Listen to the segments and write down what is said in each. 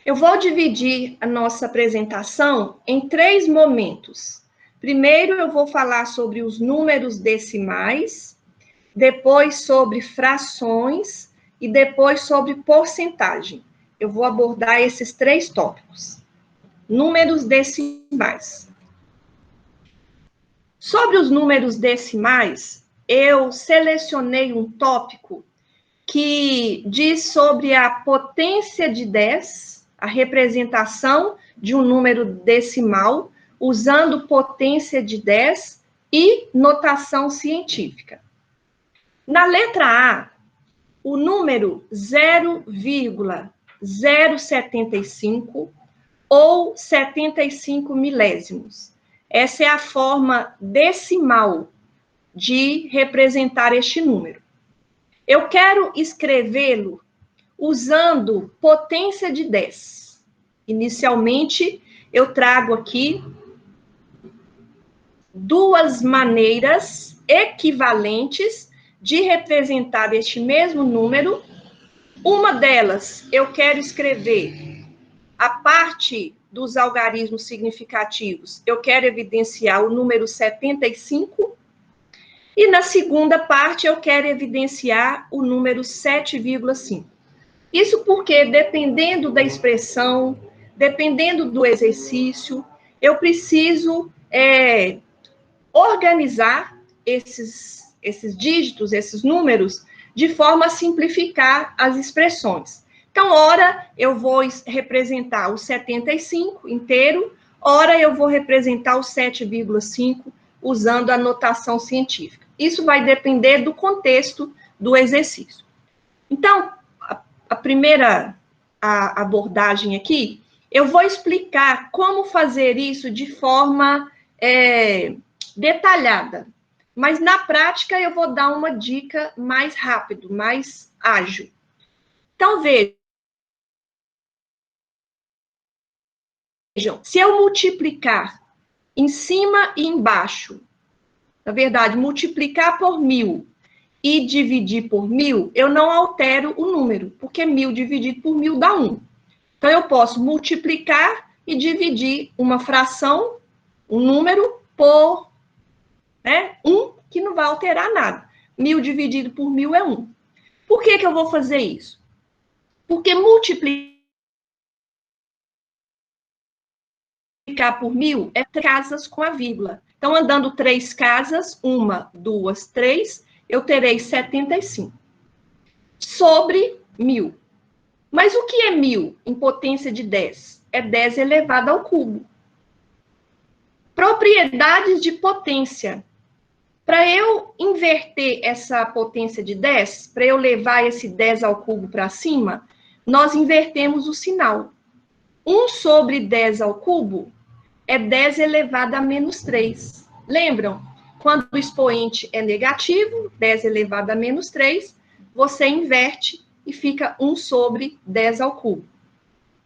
Eu vou dividir a nossa apresentação em 3 momentos. Primeiro, eu vou falar sobre os números decimais, depois sobre frações e depois sobre porcentagem. Eu vou abordar esses 3 tópicos. Números decimais. Sobre os números decimais, eu selecionei um tópico que diz sobre a potência de 10, a representação de um número decimal, usando potência de 10 e notação científica. Na letra A, o número 0,075 ou 75 milésimos. Essa é a forma decimal de representar este número. Eu quero escrevê-lo usando potência de 10. Inicialmente, eu trago aqui 2 maneiras equivalentes de representar este mesmo número. Uma delas, eu quero escrever a parte dos algarismos significativos, eu quero evidenciar o número 75, e na segunda parte eu quero evidenciar o número 7,5. Isso porque, dependendo da expressão, dependendo do exercício, eu preciso organizar esses dígitos, esses números, de forma a simplificar as expressões. Então, ora eu vou representar o 75 inteiro, ora eu vou representar o 7,5 usando a notação científica. Isso vai depender do contexto do exercício. Então, a primeira abordagem aqui, eu vou explicar como fazer isso de forma detalhada. Mas, na prática, eu vou dar uma dica mais rápido, mais ágil. Então, vejam, se eu multiplicar em cima e embaixo, na verdade, multiplicar por 1000 e dividir por 1000, eu não altero o número, porque 1000 dividido por 1000 dá 1. Então, eu posso multiplicar e dividir uma fração, um número, por 1, que não vai alterar nada. 1000 dividido por 1000 é 1. Por que eu vou fazer isso? Porque multiplicar por 1000 é 3 casas com a vírgula. Então, andando 3 casas, 1, 2, 3, eu terei 75. Sobre 1000. Mas o que é 1000 em potência de 10? É 10 elevado ao cubo. Propriedades de potência. Para eu inverter essa potência de 10, para eu levar esse 10 ao cubo para cima, nós invertemos o sinal. 1 sobre 10 ao cubo é 10 elevado a menos 3. Lembram? Quando o expoente é negativo, 10 elevado a menos 3, você inverte e fica 1 sobre 10 ao cubo.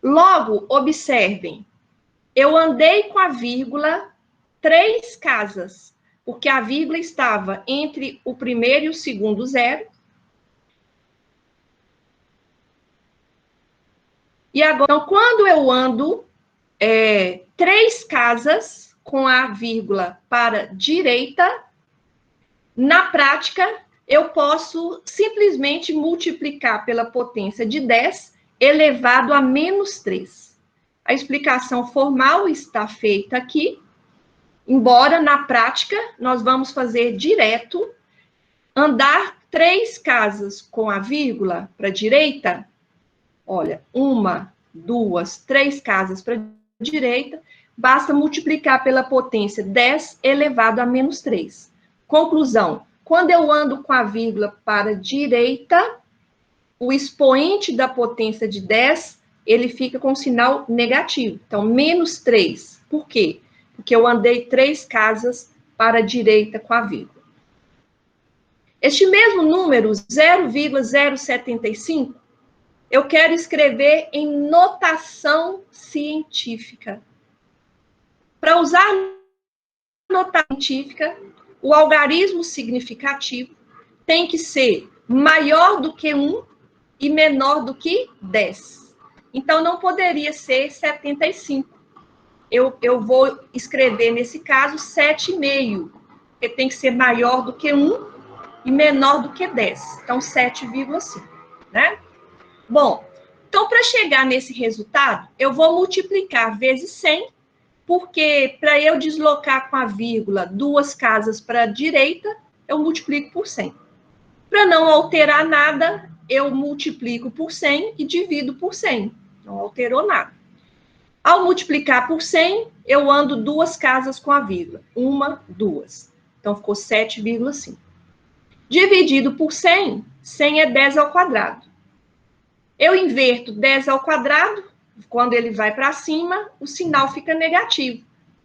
Logo, observem, eu andei com a vírgula 3 casas, porque a vírgula estava entre o primeiro e o segundo zero. E agora, então, quando eu ando 3 casas com a vírgula para a direita, na prática, eu posso simplesmente multiplicar pela potência de 10 elevado a menos 3. A explicação formal está feita aqui, embora na prática nós vamos fazer direto, andar 3 casas com a vírgula para a direita, olha, 1, 2, 3 casas para a direita, basta multiplicar pela potência 10 elevado a menos 3. Conclusão, quando eu ando com a vírgula para a direita, o expoente da potência de 10, ele fica com sinal negativo. Então, menos 3. Por quê? Porque eu andei 3 casas para a direita com a vírgula. Este mesmo número, 0,075, eu quero escrever em notação científica. Para usar notação científica, o algarismo significativo tem que ser maior do que 1 e menor do que 10. Então, não poderia ser 75. Eu vou escrever, nesse caso, 7,5, porque tem que ser maior do que 1 e menor do que 10. Então, 7,5, né? Bom, então, para chegar nesse resultado, eu vou multiplicar vezes 100, porque para eu deslocar com a vírgula 2 casas para a direita, eu multiplico por 100. Para não alterar nada, eu multiplico por 100 e divido por 100. Não alterou nada. Ao multiplicar por 100, eu ando 2 casas com a vírgula. 1, 2. Então, ficou 7,5. Dividido por 100, 100 é 10 ao quadrado. Eu inverto 10 ao quadrado, quando ele vai para cima, o sinal fica negativo,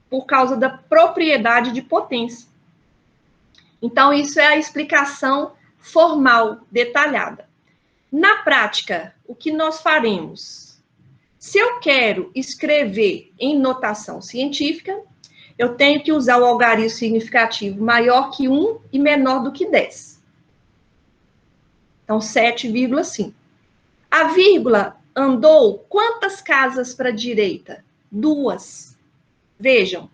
por causa da propriedade de potência. Então, isso é a explicação formal, detalhada. Na prática, o que nós faremos? Se eu quero escrever em notação científica, eu tenho que usar o algarismo significativo maior que 1 e menor do que 10. Então, 7,5. A vírgula andou quantas casas para a direita? 2. Vejam,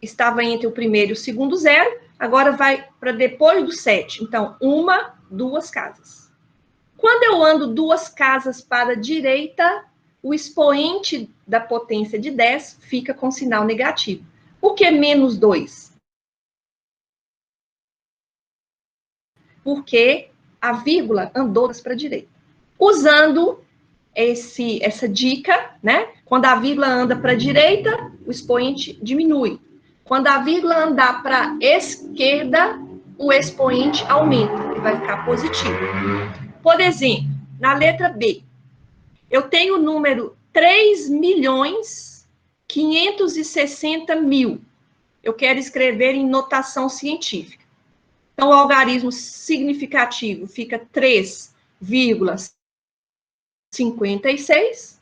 estava entre o primeiro e o segundo zero, agora vai para depois do 7. Então, 1, 2 casas. Quando eu ando 2 casas para a direita, o expoente da potência de 10 fica com sinal negativo. Por que menos 2? Porque a vírgula andou para a direita. Usando essa dica, né? Quando a vírgula anda para a direita, o expoente diminui. Quando a vírgula andar para a esquerda, o expoente aumenta, e vai ficar positivo. Por exemplo, na letra B, eu tenho o número 3.560.000. Eu quero escrever em notação científica. Então, o algarismo significativo fica 3,56.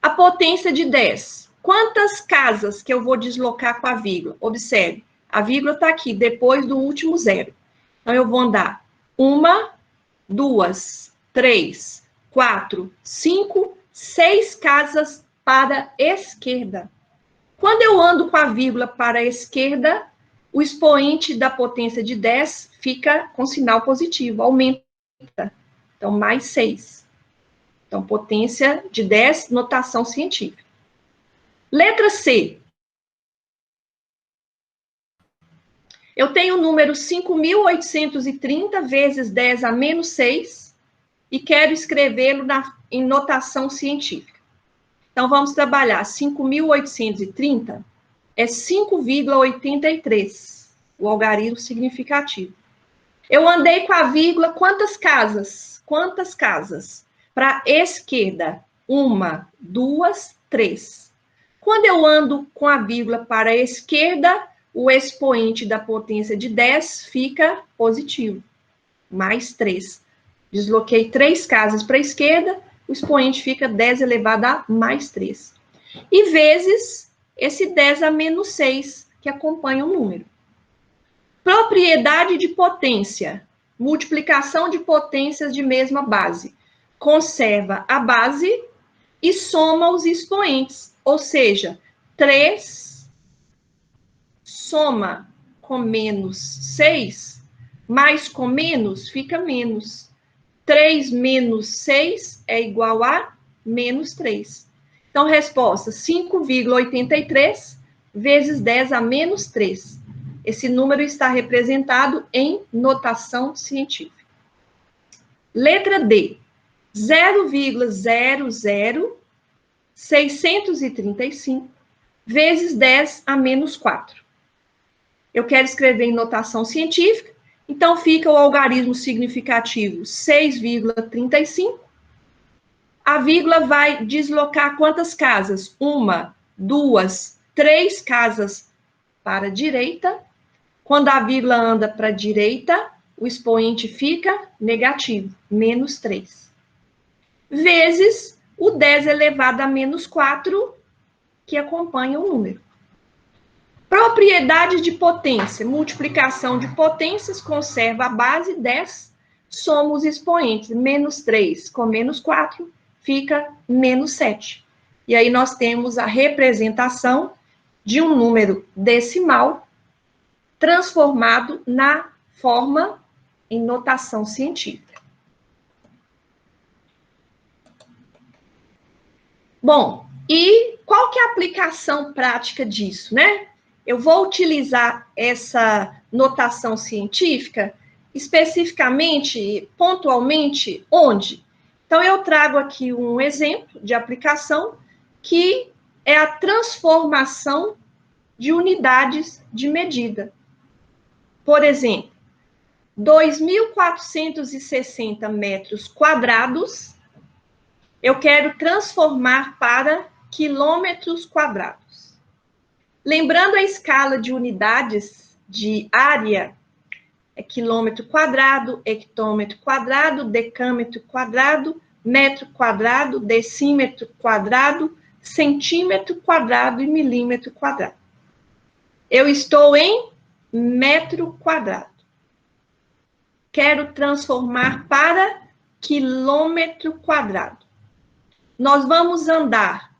A potência de 10. Quantas casas que eu vou deslocar com a vírgula? Observe, a vírgula está aqui, depois do último zero. Então, eu vou andar 1, 2, 3, 4, 5, 6 casas para a esquerda. Quando eu ando com a vírgula para a esquerda, o expoente da potência de 10 fica com sinal positivo, aumenta. Então, mais 6. Então, potência de 10, notação científica. Letra C. Eu tenho o número 5.830 vezes 10 a menos 6 e quero escrevê-lo em notação científica. Então, vamos trabalhar. 5.830 é 5,83, o algarismo significativo. Eu andei com a vírgula, quantas casas? Quantas casas? Para a esquerda, 1, 2, 3. Quando eu ando com a vírgula para a esquerda, o expoente da potência de 10 fica positivo, mais 3. Desloquei 3 casas para a esquerda, o expoente fica 10 elevado a mais 3. E vezes esse 10 a menos 6, que acompanha o número. Propriedade de potência. Multiplicação de potências de mesma base. Conserva a base e soma os expoentes. Ou seja, 3 soma com menos 6, mais com menos fica menos. 3 menos 6 é igual a menos 3. Então, resposta, 5,83 vezes 10 a menos 3. Esse número está representado em notação científica. Letra D, 0,00635 vezes 10 a menos 4. Eu quero escrever em notação científica, então fica o algarismo significativo 6,35. A vírgula vai deslocar quantas casas? 1, 2, 3 casas para a direita. Quando a vírgula anda para a direita, o expoente fica negativo, menos 3. Vezes o 10 elevado a menos 4, que acompanha o número. Propriedade de potência. Multiplicação de potências, conserva a base 10, soma os expoentes. Menos 3 com menos 4 fica menos 7. E aí nós temos a representação de um número decimal transformado na forma em notação científica. Bom, e qual que é a aplicação prática disso, né? Eu vou utilizar essa notação científica especificamente, pontualmente, onde? Então, eu trago aqui um exemplo de aplicação que é a transformação de unidades de medida. Por exemplo, 2.460 metros quadrados, eu quero transformar para quilômetros quadrados. Lembrando a escala de unidades de área, é quilômetro quadrado, hectômetro quadrado, decâmetro quadrado, metro quadrado, decímetro quadrado, centímetro quadrado e milímetro quadrado. Eu estou em metro quadrado. Quero transformar para quilômetro quadrado. Nós vamos andar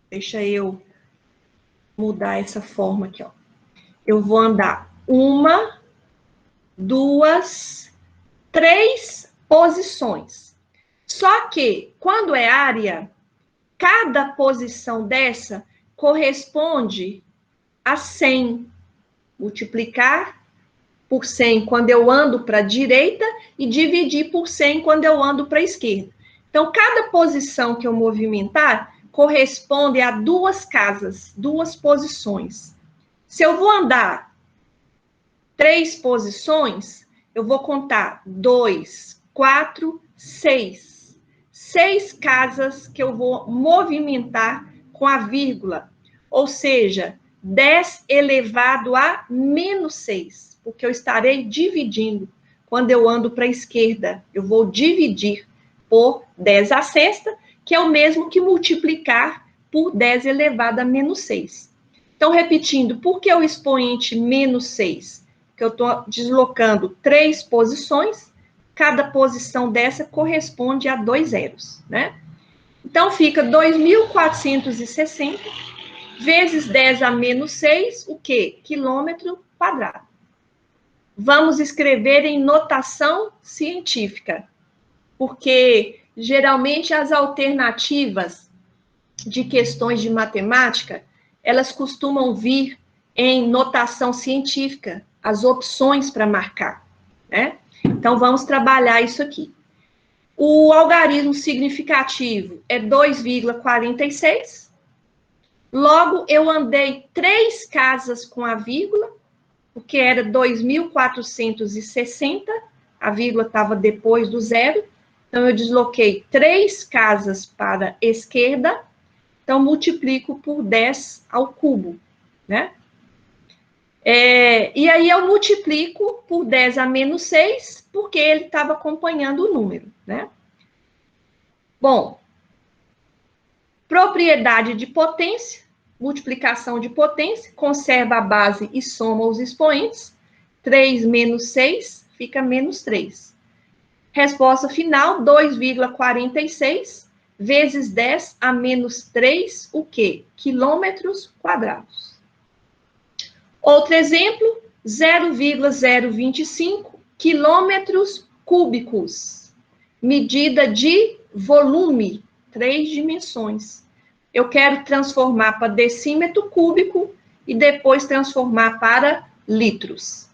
deixa eu mudar essa forma aqui, ó. Eu vou andar 1, 2, 3 posições. Só que, quando é área, cada posição dessa corresponde a 100. Multiplicar por 100 quando eu ando para a direita e dividir por 100 quando eu ando para a esquerda. Então, cada posição que eu movimentar corresponde a 2 casas, 2 posições. Se eu vou andar 3 posições, eu vou contar 2, 4, 6. 6 casas que eu vou movimentar com a vírgula, ou seja, 10 elevado a menos 6, porque eu estarei dividindo. Quando eu ando para a esquerda, eu vou dividir por 10 à sexta, que é o mesmo que multiplicar por 10 elevado a menos 6. Então, repetindo, por que o expoente menos 6? Que eu estou deslocando 3 posições, cada posição dessa corresponde a 2 zeros, né? Então, fica 2.460 vezes 10 a menos 6, o quê? Quilômetro quadrado. Vamos escrever em notação científica, porque geralmente as alternativas de questões de matemática, elas costumam vir em notação científica, as opções para marcar, né? Então, vamos trabalhar isso aqui. O algarismo significativo é 2,46. Logo, eu andei 3 casas com a vírgula, porque era 2.460, a vírgula estava depois do zero. Então, eu desloquei 3 casas para a esquerda, então multiplico por 10 ao cubo, né? E aí eu multiplico por 10 a menos 6, porque ele estava acompanhando o número, né? Bom, propriedade de potência, multiplicação de potência, conserva a base e soma os expoentes. 3 menos 6 fica menos 3. Resposta final, 2,46 vezes 10 a menos 3, o quê? Quilômetros quadrados. Outro exemplo, 0,025 quilômetros cúbicos. Medida de volume, 3 dimensões. Eu quero transformar para decímetro cúbico e depois transformar para litros.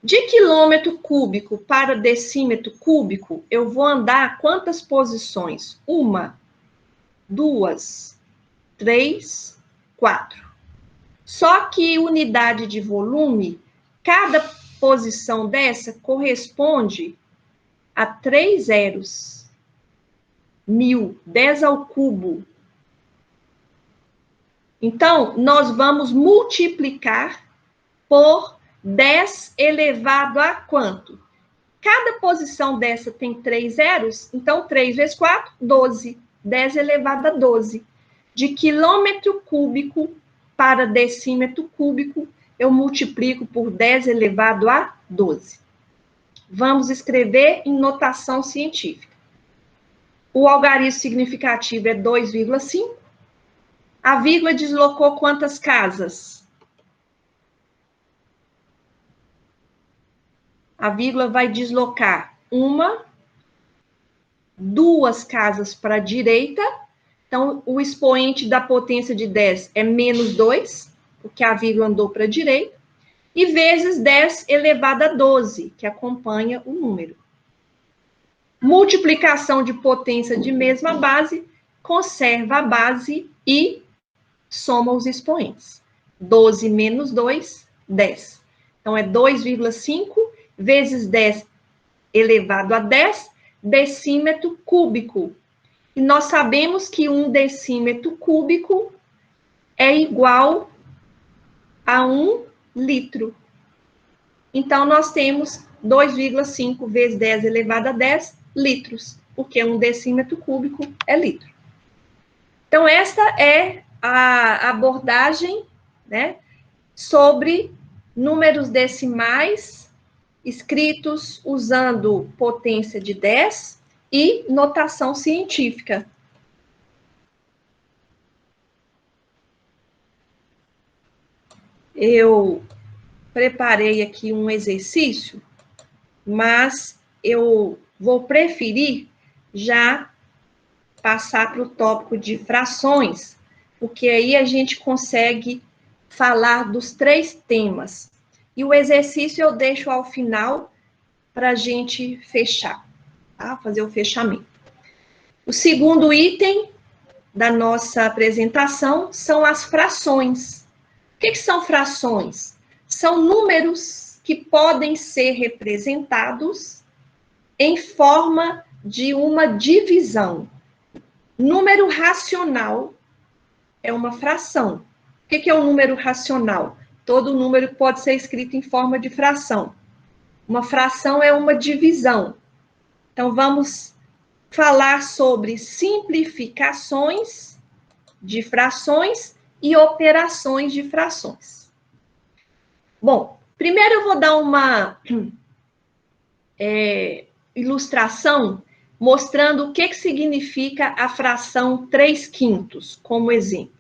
De quilômetro cúbico para decímetro cúbico, eu vou andar quantas posições? 1, 2, 3, 4. Só que unidade de volume, cada posição dessa corresponde a 3 zeros. 1.000, 10 ao cubo. Então, nós vamos multiplicar por 10 elevado a quanto? Cada posição dessa tem 3 zeros, então 3 vezes 4, 12. 10 elevado a 12. De quilômetro cúbico para decímetro cúbico, eu multiplico por 10 elevado a 12. Vamos escrever em notação científica. O algarismo significativo é 2,5. A vírgula deslocou quantas casas? A vírgula vai deslocar 1, 2 casas para a direita. Então, o expoente da potência de 10 é menos 2, porque a vírgula andou para a direita, e vezes 10 elevado a 12, que acompanha o número. Multiplicação de potência de mesma base, conserva a base e soma os expoentes. 12 menos 2, 10. Então, é 2,5 vezes 10 elevado a 10, decímetro cúbico. E nós sabemos que 1 decímetro cúbico é igual a 1 litro. Então, nós temos 2,5 vezes 10 elevado a 10 litros, porque 1 decímetro cúbico é litro. Então, esta é a abordagem, né, sobre números decimais escritos usando potência de 10 e notação científica. Eu preparei aqui um exercício, mas eu vou preferir já passar para o tópico de frações, porque aí a gente consegue falar dos 3 temas. E o exercício eu deixo ao final para a gente fechar, tá? Fazer o fechamento. O segundo item da nossa apresentação são as frações. O que são frações? São números que podem ser representados em forma de uma divisão. Número racional é uma fração. O que é um número racional? Todo número pode ser escrito em forma de fração. Uma fração é uma divisão. Então, vamos falar sobre simplificações de frações e operações de frações. Bom, primeiro eu vou dar uma ilustração mostrando o que significa a fração 3/5, como exemplo.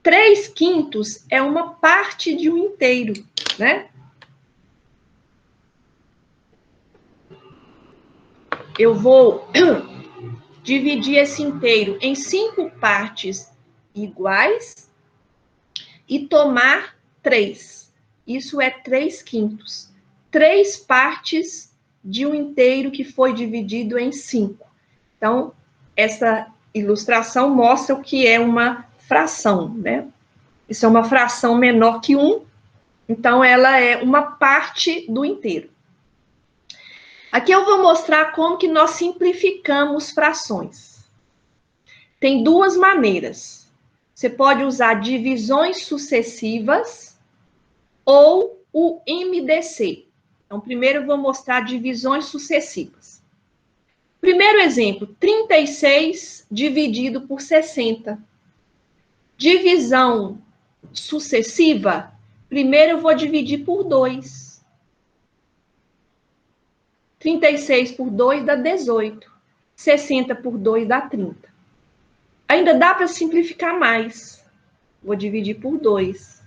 3/5 é uma parte de um inteiro, né? Eu vou dividir esse inteiro em 5 partes iguais e tomar 3. Isso é 3/5. 3 partes de um inteiro que foi dividido em 5. Então, essa ilustração mostra o que é uma fração, né? Isso é uma fração menor que 1, então ela é uma parte do inteiro. Aqui eu vou mostrar como que nós simplificamos frações. Tem 2 maneiras. Você pode usar divisões sucessivas ou o MDC. Então, primeiro eu vou mostrar divisões sucessivas. Primeiro exemplo, 36 dividido por 60. Divisão sucessiva, primeiro eu vou dividir por 2. 36 por 2 dá 18. 60 por 2 dá 30. Ainda dá para simplificar mais. Vou dividir por 2.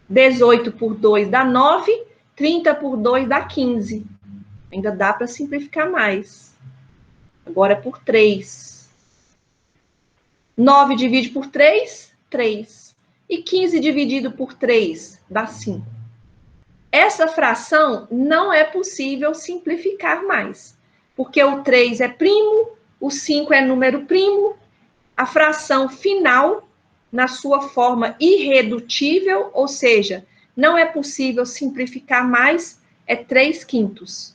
18 por 2 dá 9. 30 por 2 dá 15. Ainda dá para simplificar mais. Agora por 3. 9 divide por 3, 3. E 15 dividido por 3 dá 5. Essa fração não é possível simplificar mais, porque o 3 é primo, o 5 é número primo, a fração final, na sua forma irredutível, ou seja, não é possível simplificar mais, é 3/5.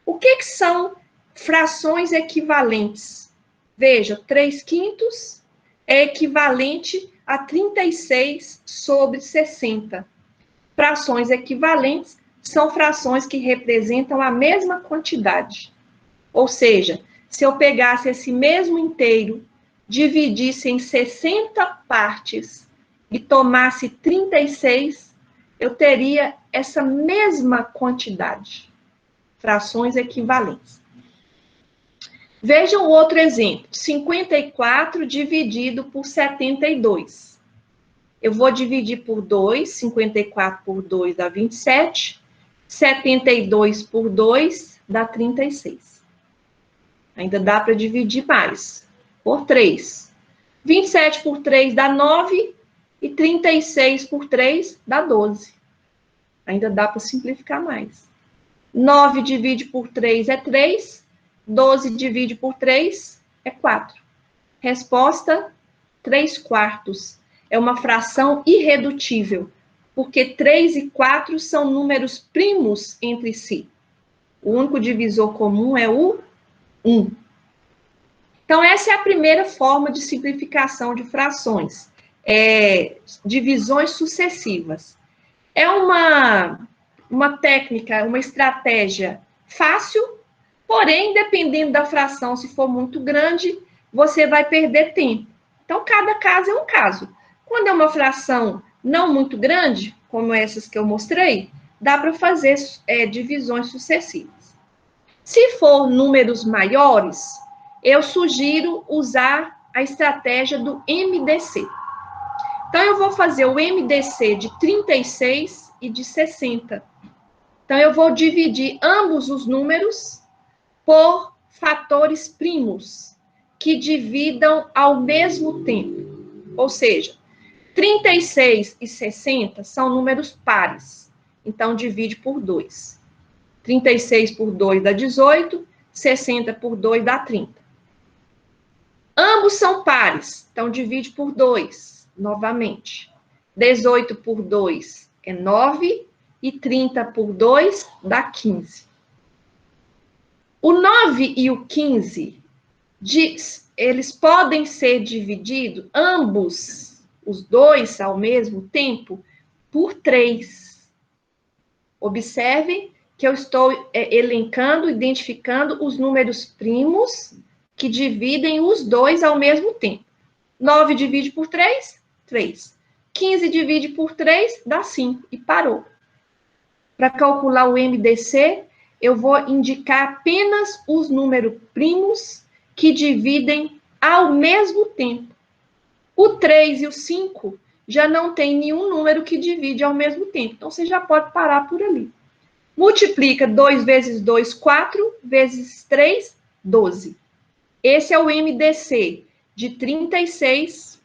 O que são frações equivalentes? Veja, 3/5 é equivalente a 36 sobre 60. Frações equivalentes são frações que representam a mesma quantidade. Ou seja, se eu pegasse esse mesmo inteiro, dividisse em 60 partes e tomasse 36, eu teria essa mesma quantidade, frações equivalentes. Vejam outro exemplo, 54 dividido por 72. Eu vou dividir por 2, 54 por 2 dá 27, 72 por 2 dá 36. Ainda dá para dividir mais, por 3. 27 por 3 dá 9 e 36 por 3 dá 12. Ainda dá para simplificar mais. 9 divide por 3 é 3, 12 divide por 3 é 4. Resposta, 3/4. É uma fração irredutível, porque 3 e 4 são números primos entre si. O único divisor comum é o 1. Então, essa é a primeira forma de simplificação de frações, divisões sucessivas. É uma técnica, uma estratégia fácil, porém, dependendo da fração, se for muito grande, você vai perder tempo. Então, cada caso é um caso. Quando é uma fração não muito grande, como essas que eu mostrei, dá para fazer divisões sucessivas. Se for números maiores, eu sugiro usar a estratégia do MDC. Então, eu vou fazer o MDC de 36 e de 60. Então, eu vou dividir ambos os números por fatores primos, que dividam ao mesmo tempo. Ou seja, 36 e 60 são números pares. Então, divide por 2. 36 por 2 dá 18, 60 por 2 dá 30. Ambos são pares, então divide por 2, novamente. 18 por 2 é 9 e 30 por 2 dá 15. O 9 e o 15, eles podem ser divididos, ambos, os dois ao mesmo tempo, por 3. Observem que eu estou elencando, identificando os números primos que dividem os dois ao mesmo tempo. 9 divide por 3, 3. 15 divide por 3, dá 5, e parou. Para calcular o MDC, eu vou indicar apenas os números primos que dividem ao mesmo tempo. O 3 e o 5 já não tem nenhum número que divide ao mesmo tempo, então você já pode parar por ali. Multiplica 2 vezes 2, 4, vezes 3, 12. Esse é o MDC de 36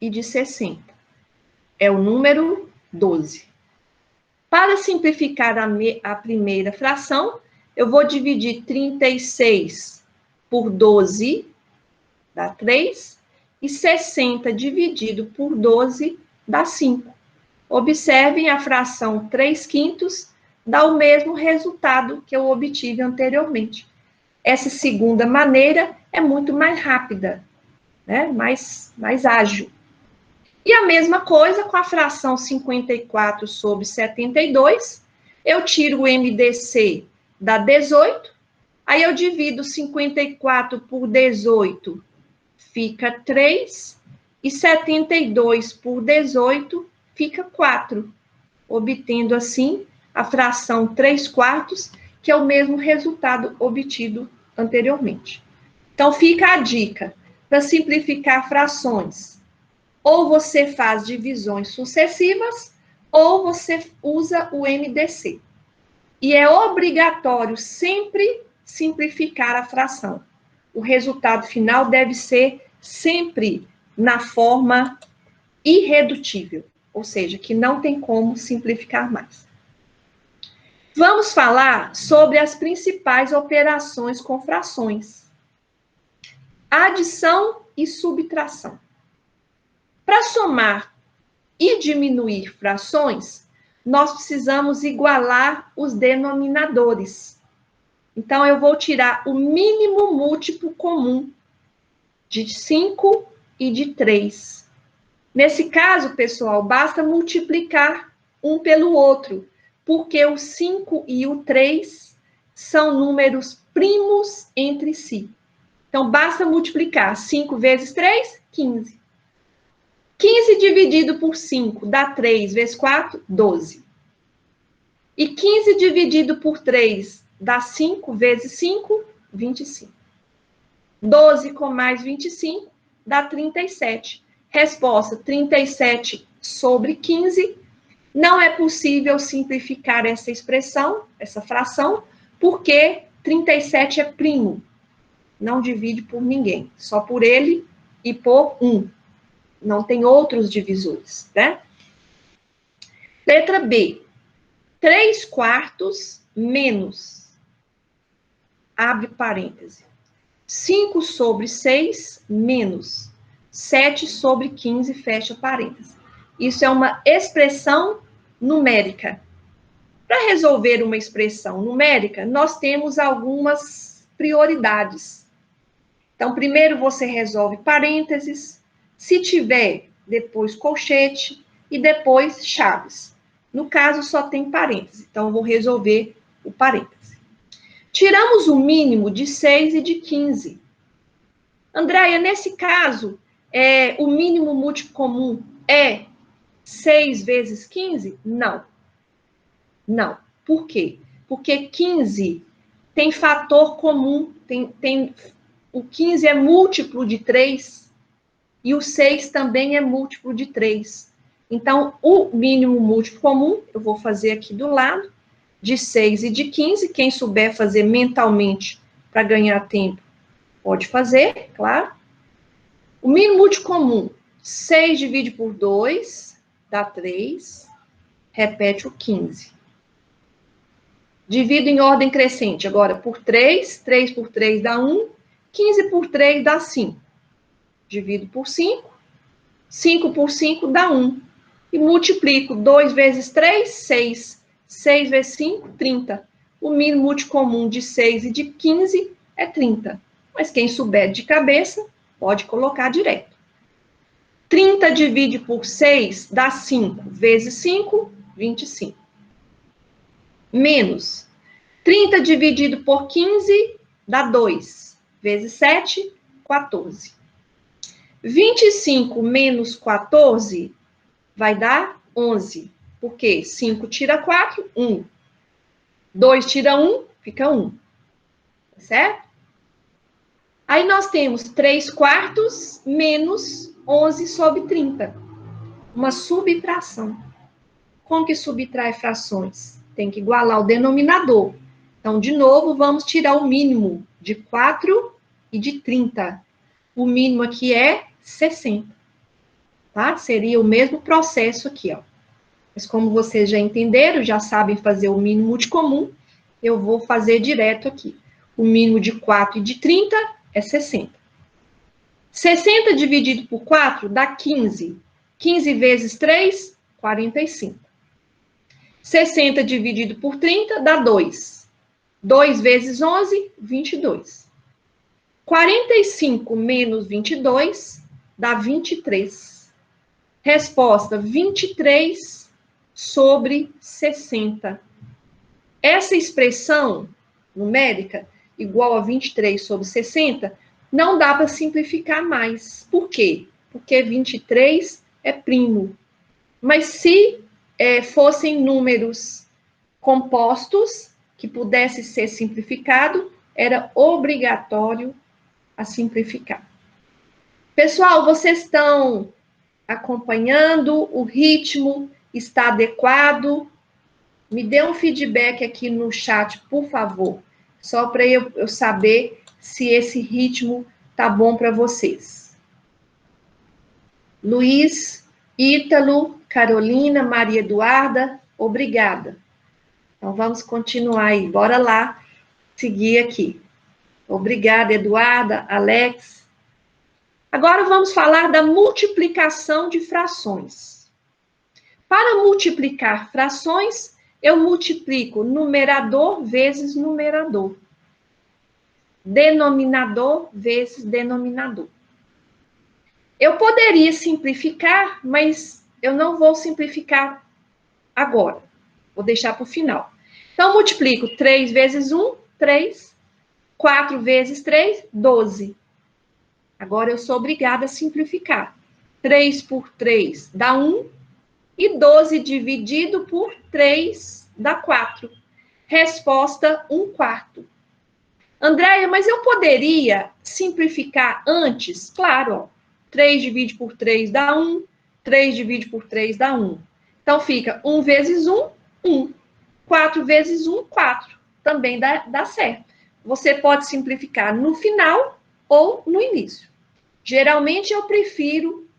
e de 60. É o número 12. Para simplificar a primeira fração, eu vou dividir 36 por 12, dá 3, e 60 dividido por 12, dá 5. Observem a fração 3/5 dá o mesmo resultado que eu obtive anteriormente. Essa segunda maneira é muito mais rápida, né? mais ágil. E a mesma coisa com a fração 54 sobre 72, eu tiro o MDC, dá 18, aí eu divido 54 por 18, fica 3, e 72 por 18, fica 4, obtendo assim a fração 3/4, que é o mesmo resultado obtido anteriormente. Então, fica a dica para simplificar frações. Ou você faz divisões sucessivas, ou você usa o MDC. E é obrigatório sempre simplificar a fração. O resultado final deve ser sempre na forma irredutível, ou seja, que não tem como simplificar mais. Vamos falar sobre as principais operações com frações. Adição e subtração. Para somar e diminuir frações, nós precisamos igualar os denominadores. Então, eu vou tirar o mínimo múltiplo comum de 5 e de 3. Nesse caso, pessoal, basta multiplicar um pelo outro, porque o 5 e o 3 são números primos entre si. Então, basta multiplicar 5 vezes 3, 15. 15 dividido por 5 dá 3 vezes 4, 12. E 15 dividido por 3 dá 5 vezes 5, 25. 12 com mais 25 dá 37. Resposta, 37 sobre 15. Não é possível simplificar essa expressão, essa fração, porque 37 é primo. Não divide por ninguém, só por ele e por 1. Não tem outros divisores, né? Letra B. 3 quartos menos, abre parêntese, 5 sobre 6 menos 7 sobre 15, fecha parêntese. Isso é uma expressão numérica. Para resolver uma expressão numérica, nós temos algumas prioridades. Então, primeiro você resolve parênteses, se tiver, depois colchete e depois chaves. No caso, só tem parênteses, então eu vou resolver o parêntese. Tiramos o mínimo de 6 e de 15. Andréia, nesse caso, o mínimo múltiplo comum é 6 vezes 15? Não. Não. Por quê? Porque 15 tem fator comum, o 15 é múltiplo de 3 e o 6 também é múltiplo de 3. Então, o mínimo múltiplo comum, eu vou fazer aqui do lado, de 6 e de 15. Quem souber fazer mentalmente para ganhar tempo, pode fazer, claro. O mínimo múltiplo comum, 6 divide por 2, dá 3. Repete o 15. Divido em ordem crescente, agora por 3. 3 por 3 dá 1. 15 por 3 dá 5. Divido por 5. 5 por 5 dá 1. E multiplico 2 vezes 3, 6. 6 vezes 5, 30. O mínimo múltiplo comum de 6 e de 15 é 30. Mas quem souber de cabeça, pode colocar direto. 30 divide por 6 dá 5. Vezes 5, 25. Menos 30 dividido por 15 dá 2. Vezes 7, 14. 25 menos 14 vai dar 11. Por quê? 5 tira 4, 1. 2 tira 1, fica 1. Certo? Aí nós temos 3 quartos menos 11 sobre 30. Uma subtração. Como que subtrai frações? Tem que igualar o denominador. Então, de novo, vamos tirar o mínimo de 4 e de 30. O mínimo aqui é 60. Tá? Seria o mesmo processo aqui, ó. Mas como vocês já entenderam, já sabem fazer o mínimo múltiplo comum, eu vou fazer direto aqui. O mínimo de 4 e de 30 é 60. 60 dividido por 4 dá 15. 15 vezes 3, 45. 60 dividido por 30 dá 2. 2 vezes 11, 22. 45 menos 22 dá 23. Resposta, 23 sobre 60. Essa expressão numérica, igual a 23 sobre 60, não dá para simplificar mais. Por quê? Porque 23 é primo. Mas se fossem números compostos, que pudesse ser simplificado, era obrigatório a simplificar. Pessoal, vocês estão acompanhando? O ritmo está adequado? Me dê um feedback aqui no chat, por favor, só para eu saber se esse ritmo tá bom para vocês. Luiz, Ítalo, Carolina, Maria Eduarda, obrigada. Então, vamos continuar aí. Bora lá, seguir aqui. Obrigada, Eduarda, Alex. Agora, vamos falar da multiplicação de frações. Para multiplicar frações, eu multiplico numerador vezes numerador. Denominador vezes denominador. Eu poderia simplificar, mas eu não vou simplificar agora. Vou deixar para o final. Então, multiplico 3 vezes 1, 3. 4 vezes 3, 12. Agora, eu sou obrigada a simplificar. 3 por 3 dá 1. E 12 dividido por 3 dá 4. Resposta, 1/4. Andréia, mas eu poderia simplificar antes? Claro, ó. 3 divide por 3 dá 1. 3 divide por 3 dá 1. Então, fica 1 vezes 1, 1. 4 vezes 1, 4. Também dá certo. Você pode simplificar no final ou no início. Geralmente, eu prefiro,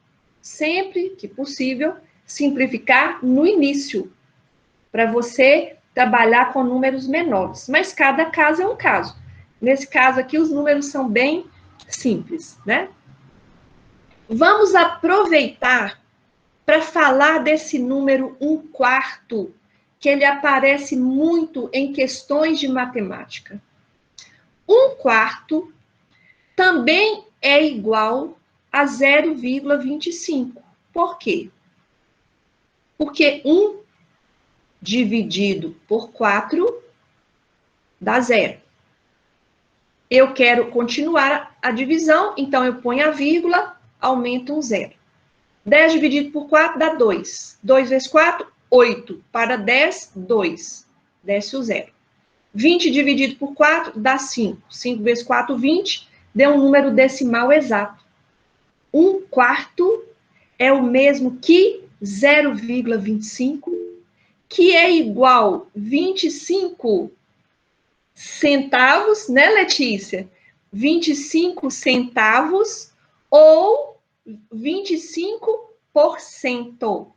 sempre que possível, simplificar no início, para você trabalhar com números menores. Mas cada caso é um caso. Nesse caso aqui, os números são bem simples, né? Vamos aproveitar para falar desse número 1/4, que ele aparece muito em questões de matemática. 1/4 também é igual a 0,25. Por quê? Porque 1 dividido por 4 dá 0. Eu quero continuar a divisão, então eu ponho a vírgula, aumento um 0. 10 dividido por 4 dá 2. 2 vezes 4, 8. Para 10, 2. Desce o 0. 20 dividido por 4 dá 5. 5 vezes 4, 20. Deu um número decimal exato. 1/4 é o mesmo que 0,25, que é igual 25 centavos, né, Letícia? 25 centavos ou 25%.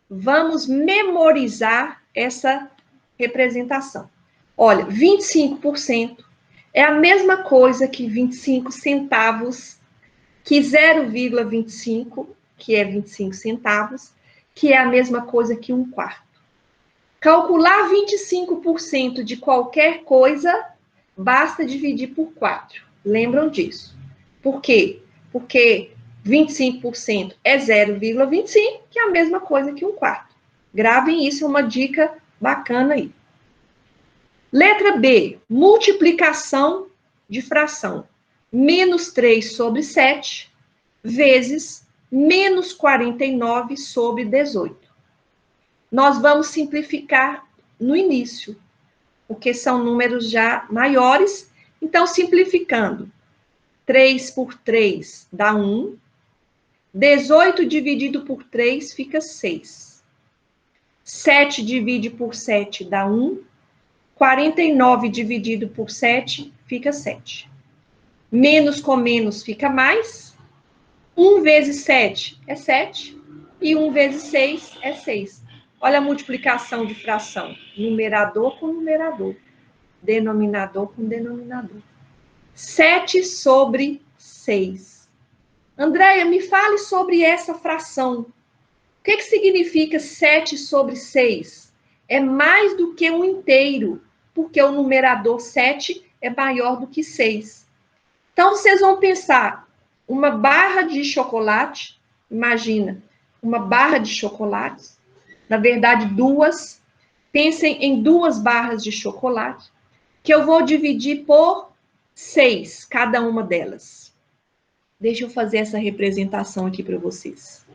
Vamos memorizar essa representação. Olha, 25% é a mesma coisa que 25 centavos, que 0,25, que é 25 centavos, que é a mesma coisa que 1/4. Calcular 25% de qualquer coisa, basta dividir por 4. Lembram disso? Por quê? Porque 25% é 0,25, que é a mesma coisa que 1/4. Gravem isso, é uma dica bacana aí. Letra B, multiplicação de fração. Menos 3 sobre 7 vezes menos 49 sobre 18. Nós vamos simplificar no início, porque são números já maiores. Então, simplificando, 3 por 3 dá 1. 18 dividido por 3 fica 6. 7 divide por 7 dá 1. 49 dividido por 7 fica 7. Menos com menos fica mais. 1 vezes 7 é 7. E 1 vezes 6 é 6. Olha a multiplicação de fração. Numerador com numerador. Denominador com denominador. 7 sobre 6. Andréia, me fale sobre essa fração. O que significa 7 sobre 6? É mais do que um inteiro, porque o numerador 7 é maior do que 6. Então, vocês vão pensar, uma barra de chocolate, imagina, uma barra de chocolate, na verdade, duas. Pensem em 2 barras de chocolate, que eu vou dividir por 6, cada uma delas. Deixa eu fazer essa representação aqui para vocês.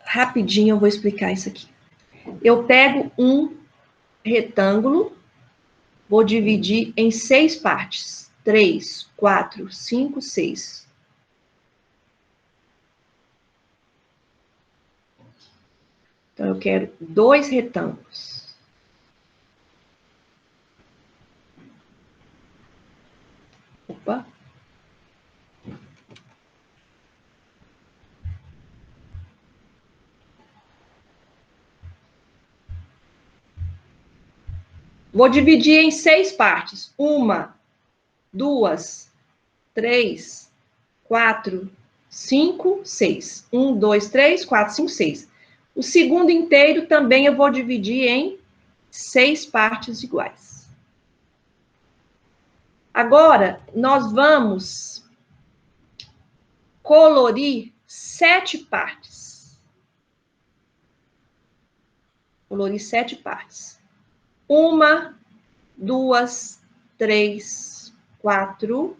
Rapidinho eu vou explicar isso aqui. Eu pego um retângulo, vou dividir em 6 partes. 3, 4, 5, 6. Então, eu quero 2 retângulos. Opa. Vou dividir em 6 partes. 1, 2, 3, 4, 5, 6. 1, 2, 3, 4, 5, 6. O segundo inteiro também eu vou dividir em 6 partes iguais. Agora, nós vamos colorir 7 partes. Colorir 7 partes. 1, 2, 3, 4,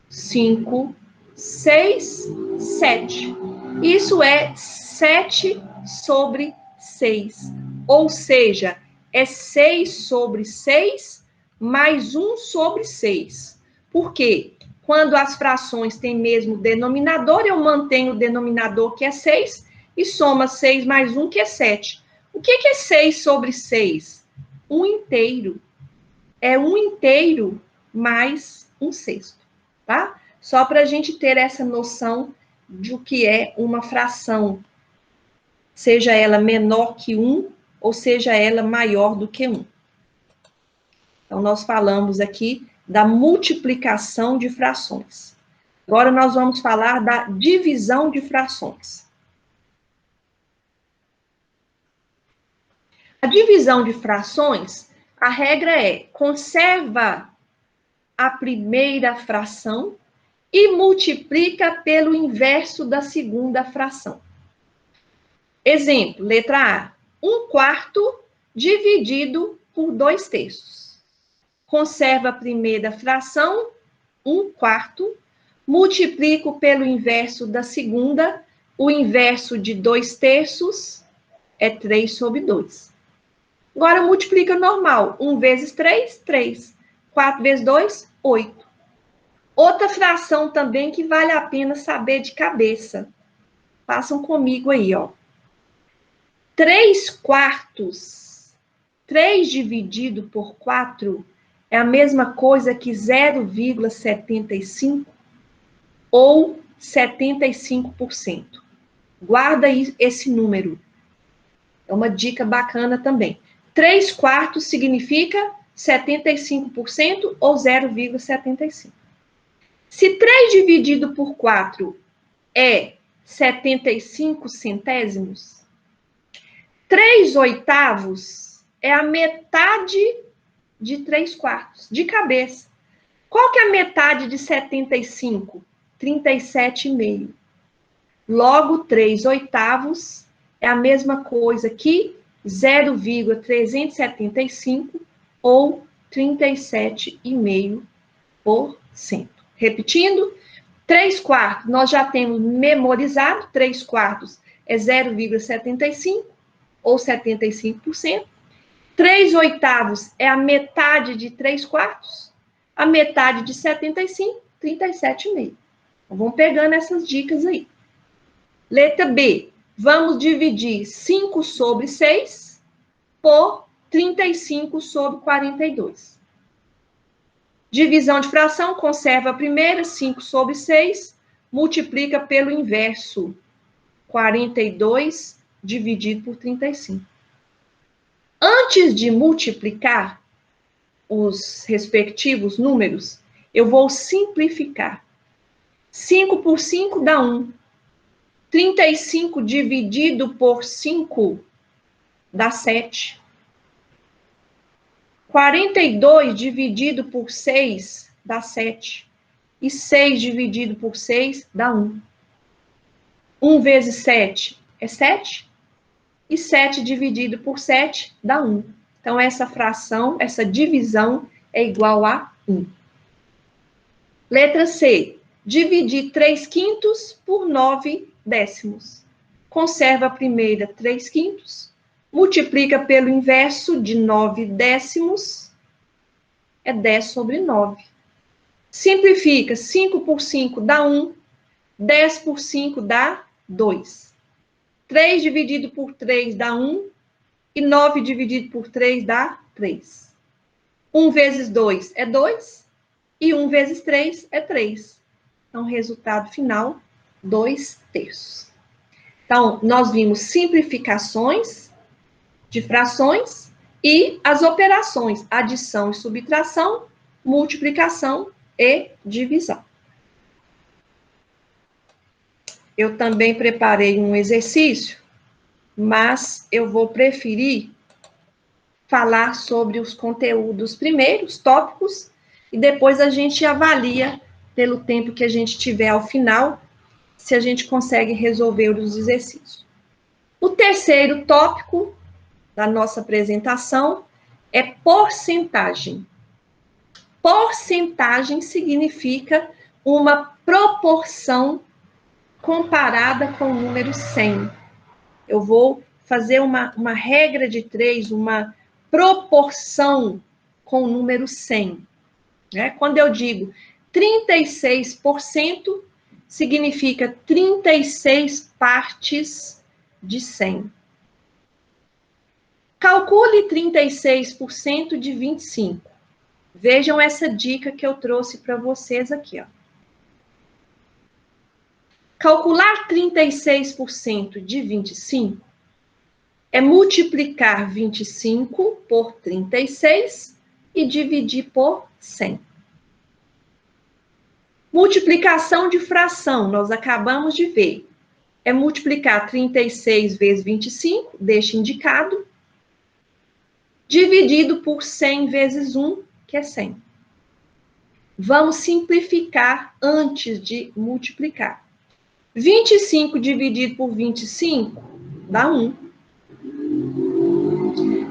5, 6, 7. Isso é 7 sobre 6. Ou seja, é 6 sobre 6 mais 1 sobre 6. Por quê? Quando as frações têm mesmo denominador, eu mantenho o denominador, que é 6, e soma 6 mais 1, que é 7. O que é 6 sobre 6? 1 inteiro. É 1 inteiro mais 1/6, tá? Só para a gente ter essa noção de o que é uma fração, seja ela menor que 1 ou seja ela maior do que 1. Então, nós falamos aqui da multiplicação de frações. Agora, nós vamos falar da divisão de frações. A divisão de frações, a regra é: conserva a primeira fração e multiplica pelo inverso da segunda fração. Exemplo, letra A. 1/4 dividido por 2/3. Conserva a primeira fração, 1/4, multiplico pelo inverso da segunda, o inverso de 2/3 é 3 sobre 2. Agora multiplica normal, 1 vezes 3, 3. 4 vezes 2, 8. Outra fração também que vale a pena saber de cabeça. Façam comigo aí, ó. 3/4. 3 dividido por 4 é a mesma coisa que 0,75 ou 75%. Guarda aí esse número. É uma dica bacana também. 3/4 significa 75% ou 0,75. Se 3 dividido por 4 é 75 centésimos, 3/8 é a metade de 3/4, de cabeça. Qual que é a metade de 75? 37,5. Logo, 3/8 é a mesma coisa que 0,375 ou 37,5%. Repetindo, 3/4 nós já temos memorizado, 3/4 é 0,75 ou 75%. 3/8 é a metade de 3/4, a metade de 75, 37,5. Então, vamos pegando essas dicas aí. Letra B, vamos dividir 5 sobre 6 por 35 sobre 42. Divisão de fração, conserva a primeira, 5 sobre 6, multiplica pelo inverso, 42 dividido por 35. Antes de multiplicar os respectivos números, eu vou simplificar. 5 por 5 dá 1. 35 dividido por 5 dá 7. 42 dividido por 6 dá 7. E 6 dividido por 6 dá 1. 1 vezes 7 é 7. E 7 dividido por 7 dá 1. Então, essa fração, essa divisão é igual a 1. Letra C. Dividir 3/5 por 9/10. Conserva a primeira 3/5. Multiplica pelo inverso de 9/10, é 10 sobre 9. Simplifica, 5 por 5 dá 1, 10 por 5 dá 2. 3 dividido por 3 dá 1, e 9 dividido por 3 dá 3. 1 vezes 2 é 2, e 1 vezes 3 é 3. Então, resultado final, 2/3. Então, nós vimos simplificações de frações e as operações, adição e subtração, multiplicação e divisão. Eu também preparei um exercício, mas eu vou preferir falar sobre os conteúdos primeiro, os tópicos, e depois a gente avalia, pelo tempo que a gente tiver ao final, se a gente consegue resolver os exercícios. O terceiro tópico da nossa apresentação é porcentagem. Porcentagem significa uma proporção comparada com o número 100. Eu vou fazer uma regra de 3, uma proporção com o número 100. Né? Quando eu digo 36%, significa 36 partes de 100. Calcule 36% de 25. Vejam essa dica que eu trouxe para vocês aqui. Ó. Calcular 36% de 25 é multiplicar 25 por 36 e dividir por 100. Multiplicação de fração, nós acabamos de ver. É multiplicar 36 vezes 25, deixa indicado, dividido por 100 vezes 1, que é 100. Vamos simplificar antes de multiplicar. 25 dividido por 25 dá 1.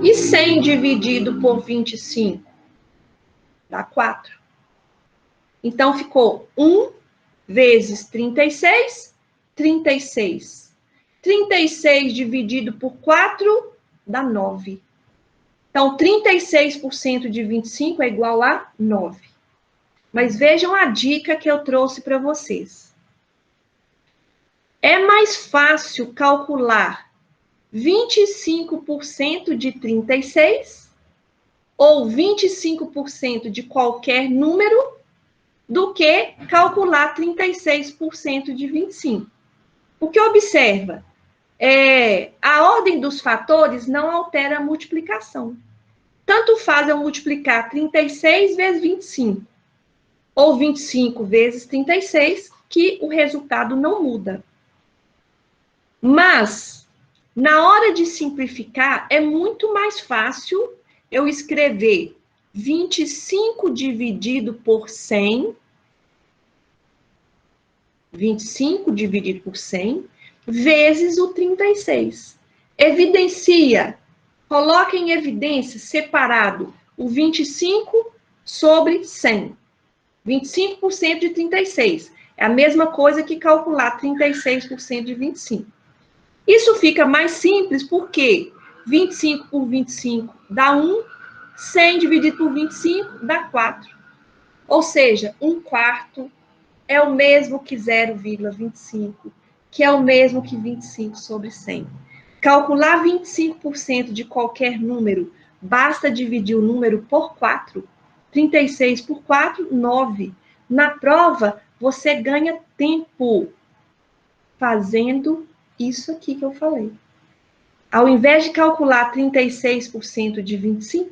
E 100 dividido por 25 dá 4. Então, ficou 1 vezes 36, 36. 36 dividido por 4 dá 9. Então, 36% de 25 é igual a 9. Mas vejam a dica que eu trouxe para vocês. É mais fácil calcular 25% de 36 ou 25% de qualquer número do que calcular 36% de 25. Porque observa, a ordem dos fatores não altera a multiplicação. Tanto faz eu multiplicar 36 vezes 25 ou 25 vezes 36, que o resultado não muda. Mas, na hora de simplificar, é muito mais fácil eu escrever 25 dividido por 100, 25 dividido por 100, vezes o 36. Evidencia, coloca em evidência, separado, o 25 sobre 100. 25% de 36. É a mesma coisa que calcular 36% de 25. Isso fica mais simples porque 25 por 25 dá 1, 100 dividido por 25 dá 4. Ou seja, 1/4 é o mesmo que 0,25, que é o mesmo que 25 sobre 100. Calcular 25% de qualquer número, basta dividir o número por 4. 36 por 4, 9. Na prova, você ganha tempo fazendo isso aqui que eu falei. Ao invés de calcular 36% de 25,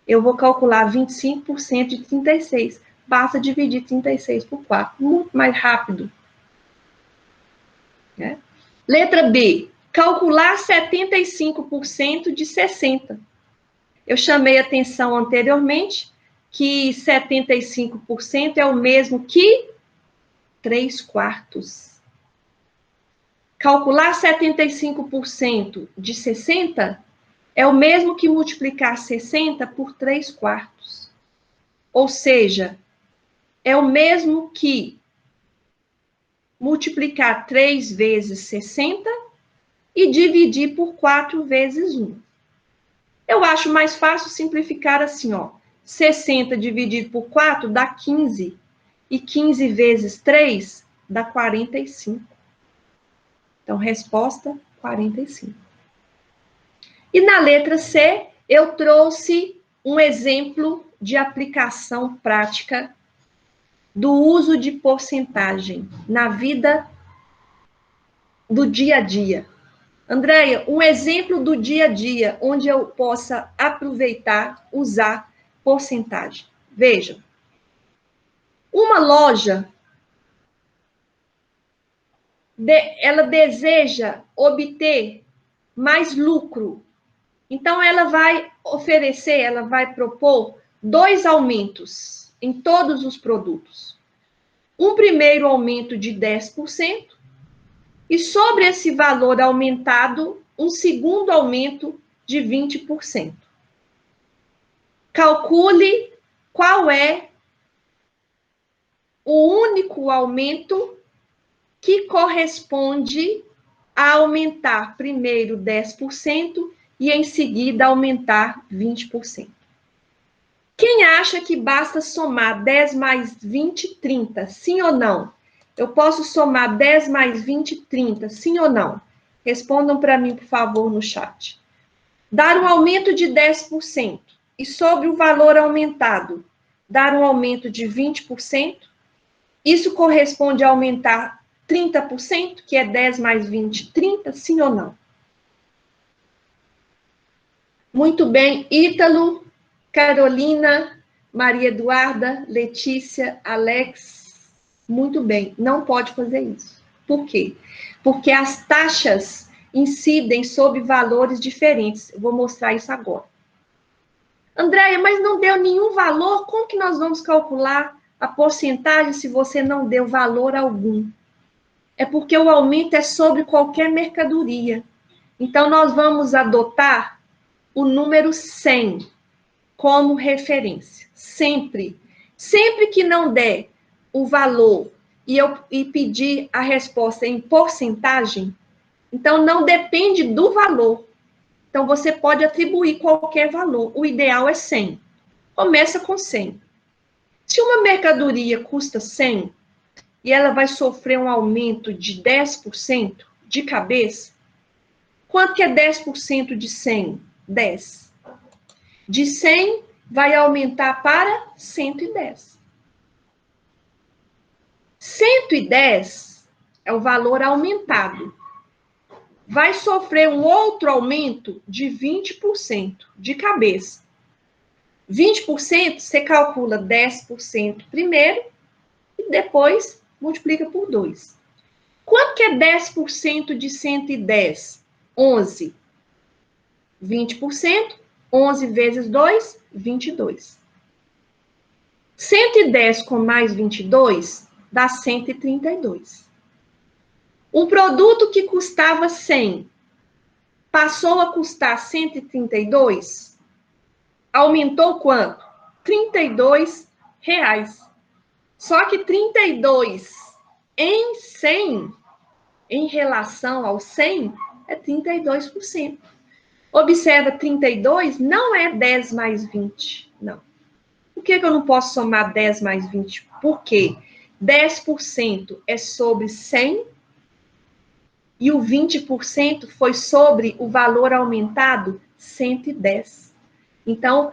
eu vou calcular 25% de 36. Basta dividir 36 por 4. Muito mais rápido. Né? Letra B. Calcular 75% de 60. Eu chamei atenção anteriormente que 75% é o mesmo que 3/4. Calcular 75% de 60 é o mesmo que multiplicar 60 por 3/4. Ou seja, é o mesmo que multiplicar 3 vezes 60 e dividir por 4 vezes 1. Eu acho mais fácil simplificar assim, ó. 60 dividido por 4 dá 15. E 15 vezes 3 dá 45. Então, resposta 45. E na letra C, eu trouxe um exemplo de aplicação prática do uso de porcentagem na vida do dia a dia. Andréia, um exemplo do dia a dia onde eu possa aproveitar, usar porcentagem. Vejam, uma loja, ela deseja obter mais lucro. Então, ela vai oferecer, ela vai propor 2 aumentos em todos os produtos. Um primeiro aumento de 10%, e sobre esse valor aumentado, um segundo aumento de 20%. Calcule qual é o único aumento que corresponde a aumentar primeiro 10% e em seguida aumentar 20%. Quem acha que basta somar 10 mais 20, 30? Sim ou não? Eu posso somar 10 mais 20, 30? Sim ou não? Respondam para mim, por favor, no chat. Dar um aumento de 10% e sobre o valor aumentado, dar um aumento de 20%, isso corresponde a aumentar 30%, que é 10 mais 20, 30? Sim ou não? Muito bem, Ítalo, Carolina, Maria Eduarda, Letícia, Alex, muito bem, não pode fazer isso. Por quê? Porque as taxas incidem sobre valores diferentes. Eu vou mostrar isso agora. Andréia, mas não deu nenhum valor? Como que nós vamos calcular a porcentagem se você não deu valor algum? É porque o aumento é sobre qualquer mercadoria. Então, nós vamos adotar o número 100 como referência. Sempre. Sempre que não der o valor e pedir a resposta em porcentagem, então não depende do valor. Então, você pode atribuir qualquer valor. O ideal é 100. Começa com 100. Se uma mercadoria custa 100 e ela vai sofrer um aumento de 10% de cabeça, quanto que é 10% de 100? 10. De 100 vai aumentar para 110. 110 é o valor aumentado. Vai sofrer um outro aumento de 20% de cabeça. 20% você calcula 10% primeiro e depois multiplica por 2. Quanto que é 10% de 110? 11. 20%, 11 vezes 2, 22. 110 com mais 22 dá 132. Um produto que custava 100 passou a custar 132, aumentou quanto? 32 reais. Só que 32 em 100, em relação ao 100, é 32%. Observa, 32 não é 10 mais 20, não. Por que eu não posso somar 10 mais 20? Porque 10% é sobre 100 e o 20% foi sobre o valor aumentado 110. Então,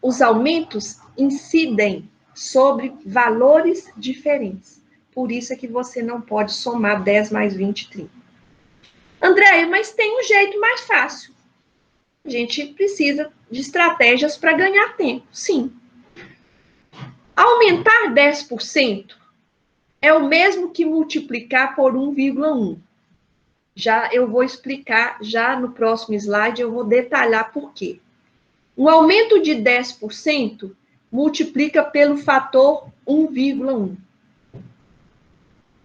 os aumentos incidem sobre valores diferentes. Por isso é que você não pode somar 10 mais 20, 30. Andréia, mas tem um jeito mais fácil. A gente precisa de estratégias para ganhar tempo, sim. Aumentar 10% é o mesmo que multiplicar por 1,1. Já eu vou explicar, já no próximo slide eu vou detalhar por quê. Um aumento de 10% multiplica pelo fator 1,1.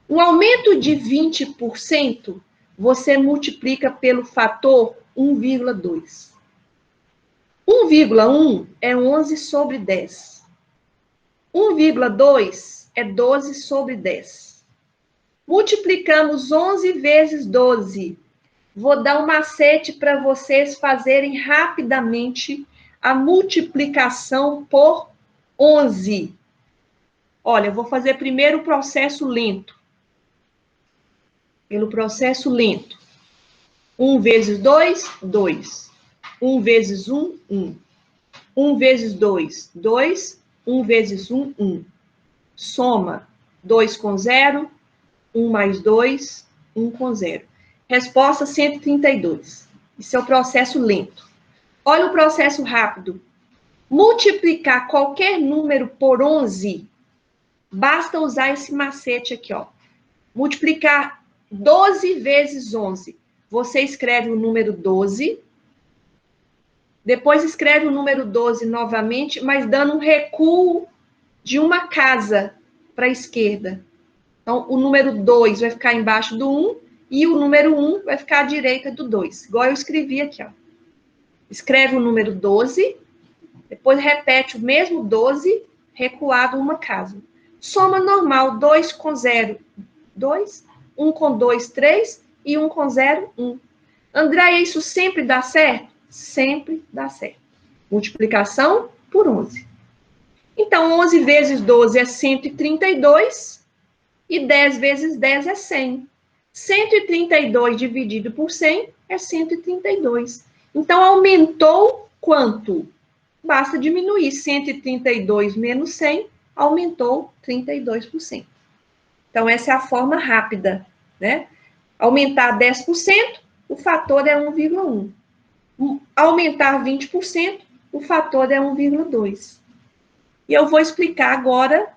Um aumento de 20%, você multiplica pelo fator 1,2. 1,1 é 11 sobre 10. 1,2 é 12 sobre 10. Multiplicamos 11 vezes 12. Vou dar um macete para vocês fazerem rapidamente a multiplicação por 11. Olha, eu vou fazer primeiro o processo lento. Pelo processo lento. 1 vezes 2, 2. 1 vezes 1, 1. 1 vezes 2, 2. 1 vezes 1, 1. Soma 2 com 0, 1 mais 2, 1 com 0. Resposta 132. Isso é o processo lento. Olha o processo rápido. Multiplicar qualquer número por 11, basta usar esse macete aqui, ó. Multiplicar 12 vezes 11. Você escreve o número 12, depois escreve o número 12 novamente, mas dando um recuo de uma casa para a esquerda. Então, o número 2 vai ficar embaixo do 1 e o número 1 vai ficar à direita do 2. Igual eu escrevi aqui, ó. Escreve o número 12, depois repete o mesmo 12, recuado uma casa. Soma normal, 2 com 0, 2, 1 com 2, 3 e 1 com 0, 1. Andréia, isso sempre dá certo? Sempre dá certo. Multiplicação por 11. Então, 11 vezes 12 é 132 e 10 vezes 10 é 100. 132 dividido por 100 é 132. Então, aumentou quanto? Basta diminuir 132 menos 100, aumentou 32%. Então, essa é a forma rápida, né? Aumentar 10%, o fator é 1,1. Aumentar 20%, o fator é 1,2. E eu vou explicar agora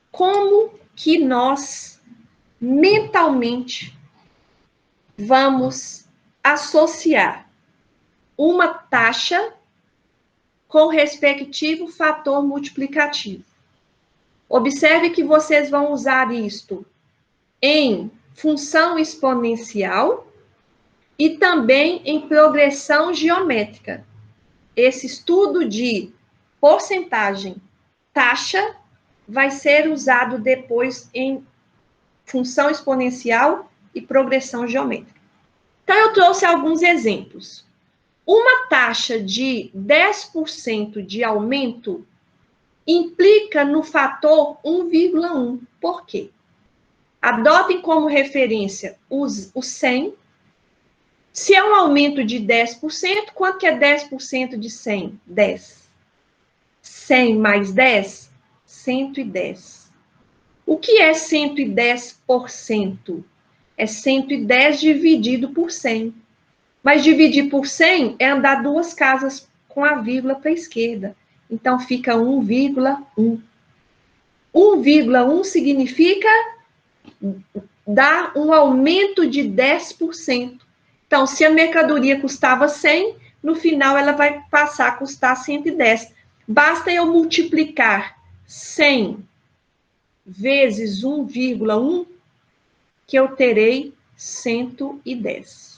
como que nós mentalmente vamos associar uma taxa com o respectivo fator multiplicativo. Observe que vocês vão usar isto em função exponencial e também em progressão geométrica. Esse estudo de porcentagem, taxa, vai ser usado depois em função exponencial e progressão geométrica. Então, eu trouxe alguns exemplos. Uma taxa de 10% de aumento implica no fator 1,1. Por quê? Adotem como referência o 100. Se é um aumento de 10%, quanto que é 10% de 100? 10. 100 mais 10? 110. O que é 110%? É 110 dividido por 100. Mas dividir por 100 é andar 2 casas com a vírgula para a esquerda. Então, fica 1,1. 1,1 significa dar um aumento de 10%. Então, se a mercadoria custava 100, no final ela vai passar a custar 110. Basta eu multiplicar 100 vezes 1,1 que eu terei 110.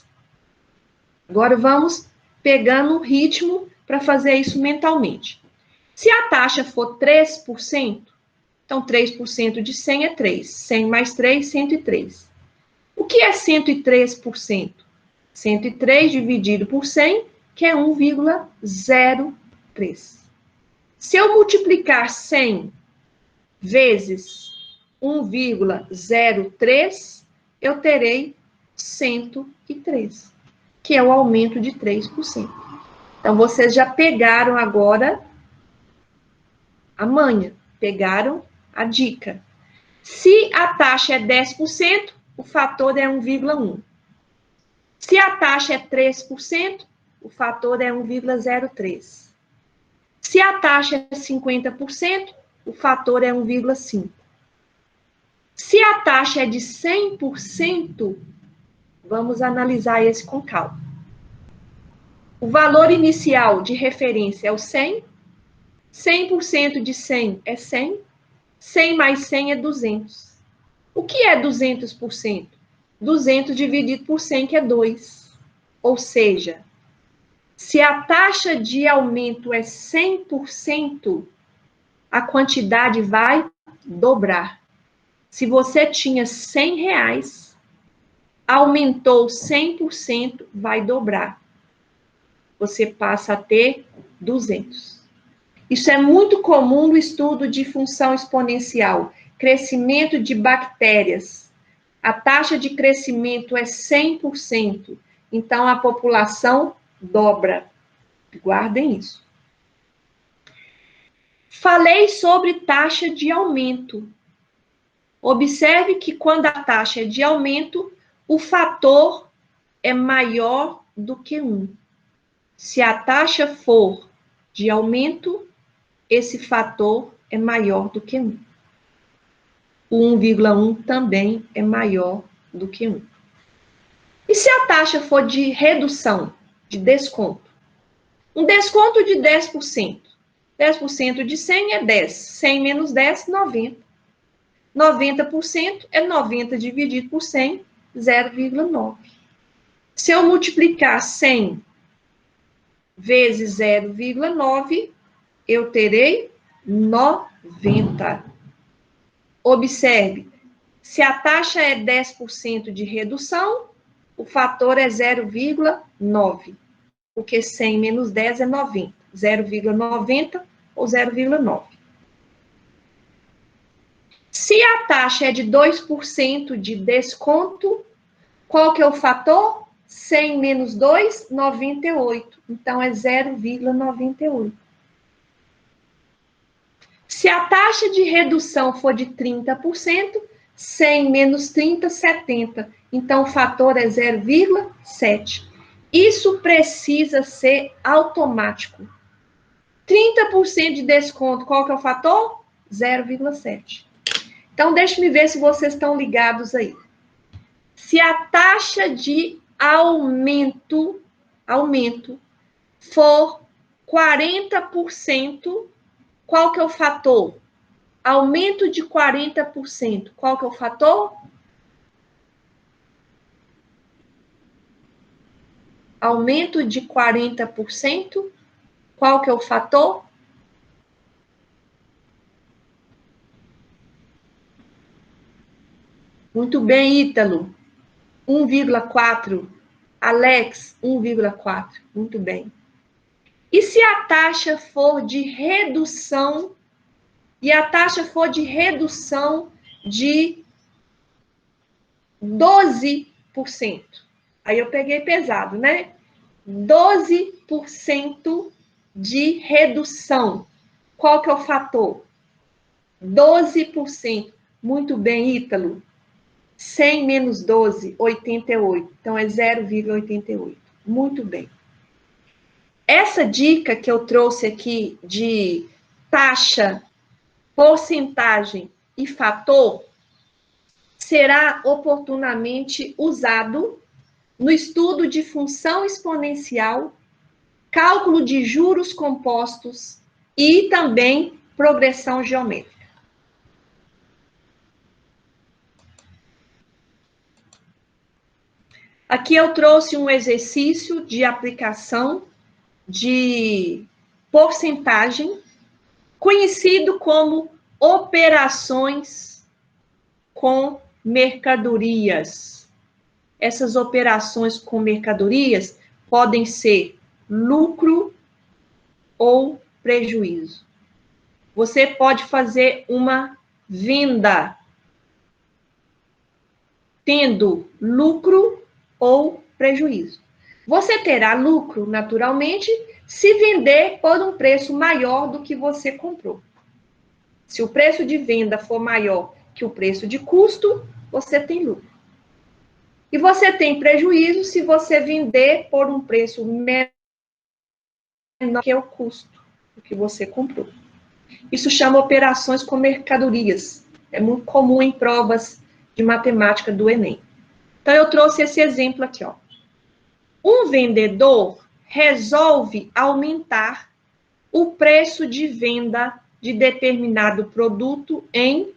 Agora vamos pegando o ritmo para fazer isso mentalmente. Se a taxa for 3%, então 3% de 100 é 3. 100 mais 3, 103. O que é 103%? 103 dividido por 100, que é 1,03. Se eu multiplicar 100 vezes 1,03, eu terei 103, que é o aumento de 3%. Então, vocês já pegaram agora a manha, pegaram a dica. Se a taxa é 10%, o fator é 1,1. Se a taxa é 3%, o fator é 1,03. Se a taxa é 50%, o fator é 1,5. Se a taxa é de 100%, vamos analisar esse com calma. O valor inicial de referência é o 100. 100% de 100 é 100. 100 mais 100 é 200. O que é 200%? 200 dividido por 100, que é 2. Ou seja, se a taxa de aumento é 100%, a quantidade vai dobrar. Se você tinha 100 reais, aumentou 100%, vai dobrar. Você passa a ter 200. Isso é muito comum no estudo de função exponencial, crescimento de bactérias. A taxa de crescimento é 100%, então a população dobra. Guardem isso. Falei sobre taxa de aumento. Observe que quando a taxa é de aumento, o fator é maior do que 1. Se a taxa for de aumento, esse fator é maior do que 1. O 1,1 também é maior do que 1. E se a taxa for de redução, de desconto? Um desconto de 10%. 10% de 100 é 10. 100 menos 10, 90. 90% é 90 dividido por 100, 0,9. Se eu multiplicar 100 vezes 0,9, eu terei 90. Observe, se a taxa é 10% de redução, o fator é 0,9, porque 100 menos 10 é 90, 0,90 ou 0,9. Se a taxa é de 2% de desconto, qual que é o fator? 100 menos 2, 98. Então, é 0,98. Se a taxa de redução for de 30%, 100 menos 30, 70. Então, o fator é 0,7. Isso precisa ser automático. 30% de desconto, qual que é o fator? 0,7. Então, deixe-me ver se vocês estão ligados aí. Se a taxa de aumento for 40%, qual que é o fator? Aumento de 40%, qual que é o fator? Aumento de 40%, qual que é o fator? Muito bem, Ítalo. 1,4. Alex, 1,4. Muito bem. E se a taxa for de redução, e a taxa for de redução de 12%? Aí eu peguei pesado, né? 12% de redução. Qual que é o fator? 12%. Muito bem, Ítalo. 100 menos 12, 88. Então, é 0,88. Muito bem. Essa dica que eu trouxe aqui de taxa, porcentagem e fator será oportunamente usado no estudo de função exponencial, cálculo de juros compostos e também progressão geométrica. Aqui eu trouxe um exercício de aplicação de porcentagem, conhecido como operações com mercadorias. Essas operações com mercadorias podem ser lucro ou prejuízo. Você pode fazer uma venda tendo lucro ou prejuízo. Você terá lucro, naturalmente, se vender por um preço maior do que você comprou. Se o preço de venda for maior que o preço de custo, você tem lucro. E você tem prejuízo se você vender por um preço menor que o custo do que você comprou. Isso chama operações com mercadorias. É muito comum em provas de matemática do Enem. Então, eu trouxe esse exemplo aqui, ó. Um vendedor resolve aumentar o preço de venda de determinado produto em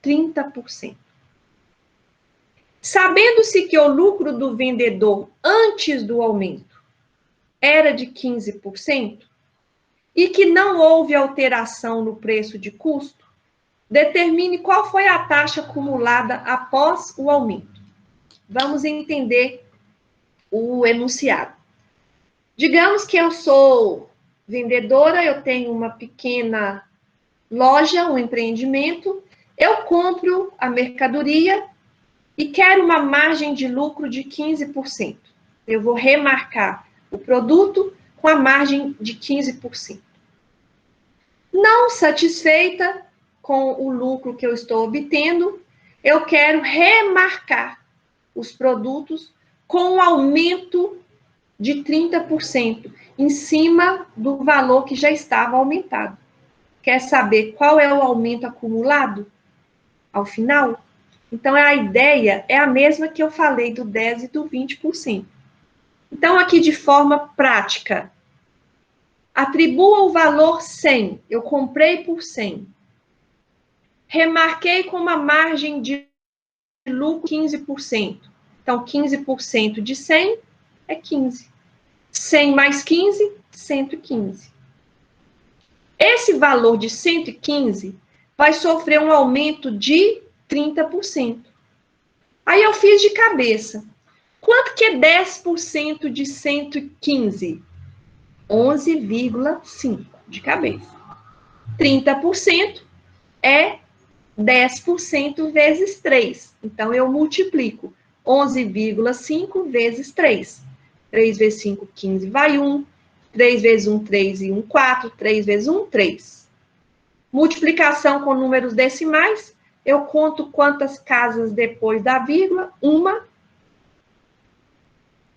30%. Sabendo-se que o lucro do vendedor antes do aumento era de 15% e que não houve alteração no preço de custo, determine qual foi a taxa acumulada após o aumento. Vamos entender o enunciado. Digamos que eu sou vendedora, eu tenho uma pequena loja, um empreendimento, eu compro a mercadoria e quero uma margem de lucro de 15%. Eu vou remarcar o produto com a margem de 15%. Não satisfeita com o lucro que eu estou obtendo, eu quero remarcar os produtos com um aumento de 30% em cima do valor que já estava aumentado. Quer saber qual é o aumento acumulado ao final? Então, a ideia é a mesma que eu falei do 10% e do 20%. Então, aqui de forma prática, atribua o valor 100. Eu comprei por 100. Remarquei com uma margem de lucro 15%. Então, 15% de 100 é 15. 100 mais 15, 115. Esse valor de 115 vai sofrer um aumento de 30%. Aí eu fiz de cabeça. Quanto que é 10% de 115? 11,5 de cabeça. 30% é 10% vezes 3. Então, eu multiplico 11,5 vezes 3. 3 vezes 5, 15, vai 1. 3 vezes 1, 3 e 1, 4. 3 vezes 1, 3. Multiplicação com números decimais, eu conto quantas casas depois da vírgula, uma.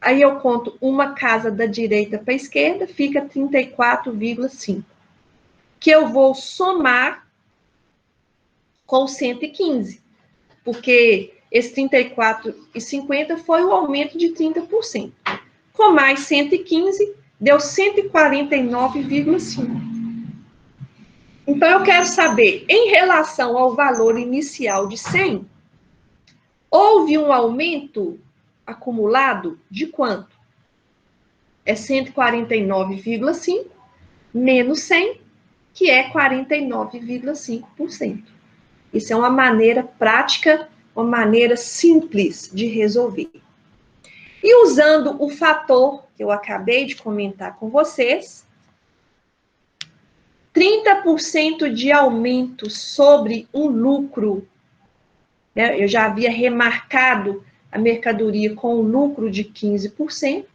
Aí eu conto uma casa da direita para a esquerda, fica 34,5. Que eu vou somar com 115. Porque esse 34,50 foi o aumento de 30%. Com mais 115, deu 149,5. Então, eu quero saber, em relação ao valor inicial de 100, houve um aumento acumulado de quanto? É 149,5 menos 100, que é 49,5%. Isso é uma maneira prática, uma maneira simples de resolver. E usando o fator que eu acabei de comentar com vocês, 30% de aumento sobre um lucro, né? Eu já havia remarcado a mercadoria com um lucro de 15%.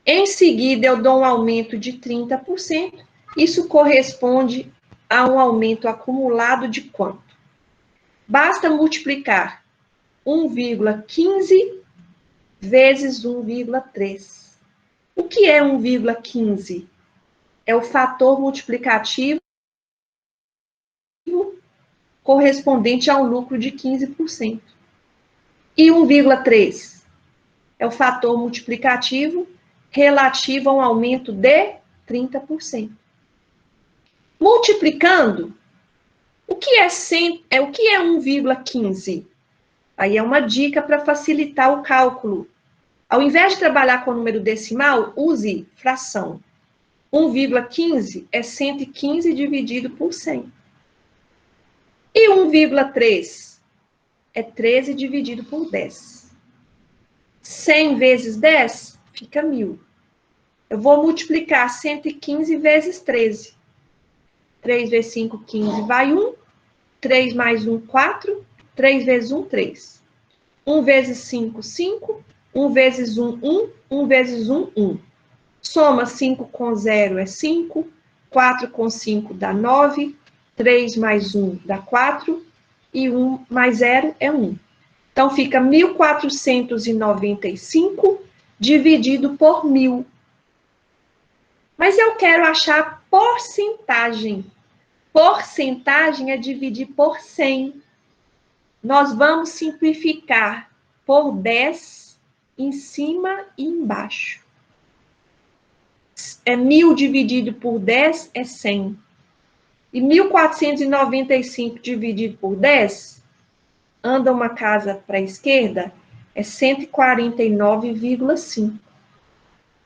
Em seguida, eu dou um aumento de 30%. Isso corresponde a um aumento acumulado de quanto? Basta multiplicar 1,15 vezes 1,3. O que é 1,15? É o fator multiplicativo correspondente a um lucro de 15%. E 1,3 é o fator multiplicativo relativo a um aumento de 30%. Multiplicando, o que é 1,15? Aí é uma dica para facilitar o cálculo. Ao invés de trabalhar com o número decimal, use fração. 1,15 é 115 dividido por 100. E 1,3 é 13 dividido por 10. 100 vezes 10 fica 1.000. Eu vou multiplicar 115 vezes 13. 3 vezes 5, 15, vai 1. 3 mais 1, 4. 3 vezes 1, 3. 1 vezes 5, 5. 1 vezes 1, 1. 1 vezes 1, 1. Soma 5 com 0 é 5. 4 com 5 dá 9. 3 mais 1 dá 4. E 1 mais 0 é 1. Então, fica 1.495 dividido por 1.000. Mas eu quero achar porcentagem. Porcentagem é dividir por 100. Nós vamos simplificar por 10 em cima e embaixo. 1.000 dividido por 10 é 100. E 1.495 dividido por 10, anda uma casa para a esquerda, é 149,5.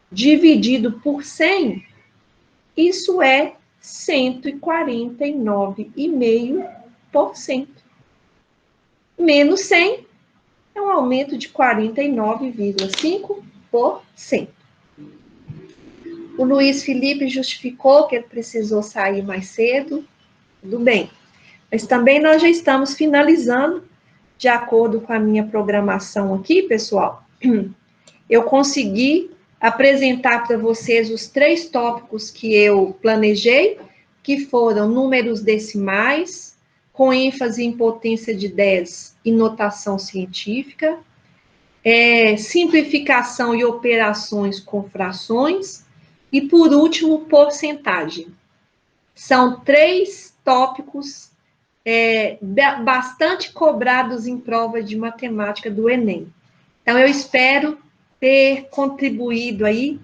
Dividido por 100, isso é 149,5%. Menos 100 é um aumento de 49,5%. O Luiz Felipe justificou que ele precisou sair mais cedo. Tudo bem. Mas também nós já estamos finalizando, de acordo com a minha programação aqui, pessoal. Eu consegui apresentar para vocês os 3 tópicos que eu planejei, que foram números decimais, com ênfase em potência de 10 e notação científica, simplificação e operações com frações, e, por último, porcentagem. São 3 tópicos bastante cobrados em prova de matemática do Enem. Então, eu espero ter contribuído aí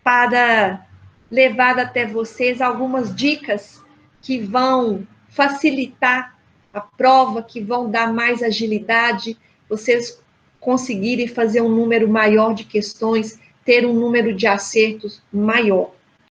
para levar até vocês algumas dicas que vão facilitar a prova, que vão dar mais agilidade, vocês conseguirem fazer um número maior de questões, ter um número de acertos maior.